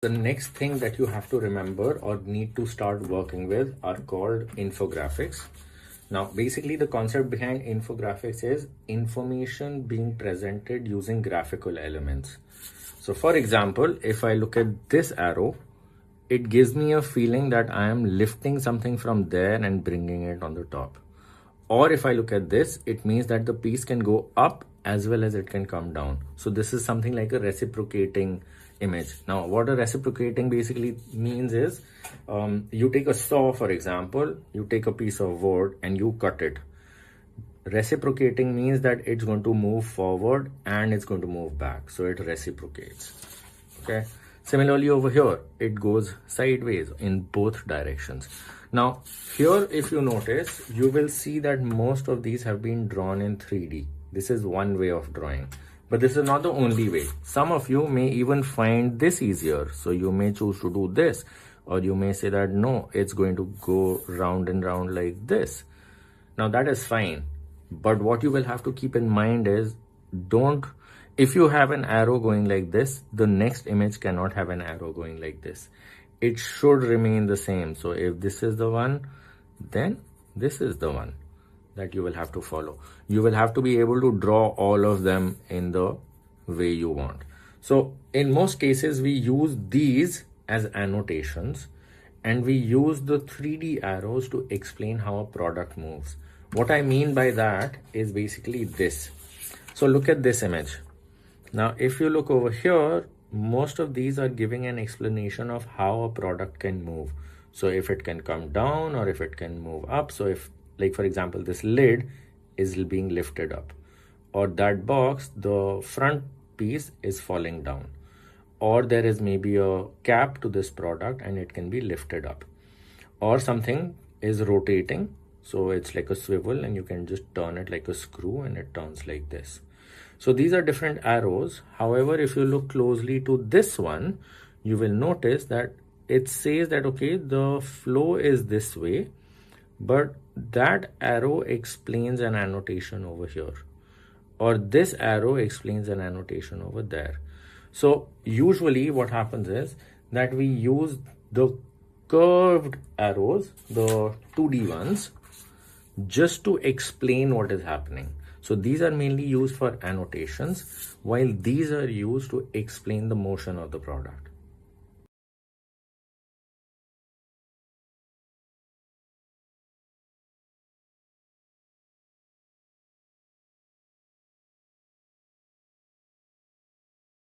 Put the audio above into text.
the next thing that you have to remember or need to start working with are called infographics. Now, basically the concept behind infographics is information being presented using graphical elements. So for example, if I look at this arrow, it gives me a feeling that I am lifting something from there and bringing it on the top. Or if I look at this, it means that the piece can go up as well as it can come down. So this is something like a reciprocating image. Now, what a reciprocating basically means is, you take a saw, for example, you take a piece of wood and you cut it. Reciprocating means that it's going to move forward and it's going to move back. So it reciprocates. Okay. Similarly over here, it goes sideways in both directions. Now here, if you notice, you will see that most of these have been drawn in 3D. This is one way of drawing, but this is not the only way. Some of you may even find this easier. So you may choose to do this, or you may say that no, it's going to go round and round like this. Now that is fine. But what you will have to keep in mind is, if you have an arrow going like this, the next image cannot have an arrow going like this. It should remain the same. So if this is the one, then this is the one that you will have to follow. You will have to be able to draw all of them in the way you want. So in most cases, we use these as annotations, and we use the 3D arrows to explain how a product moves. What I mean by that is basically this. So look at this image. Now, if you look over here, most of these are giving an explanation of how a product can move. So if it can come down or if it can move up. So if, like for example, this lid is being lifted up, or that box, the front piece is falling down, or there is maybe a cap to this product and it can be lifted up, or something is rotating. So it's like a swivel and you can just turn it like a screw and it turns like this. So these are different arrows. However, if you look closely to this one, you will notice that it says that, okay, the flow is this way, but that arrow explains an annotation over here, or this arrow explains an annotation over there. So usually what happens is that we use the curved arrows, the 2D ones, just to explain what is happening. So these are mainly used for annotations, while these are used to explain the motion of the product.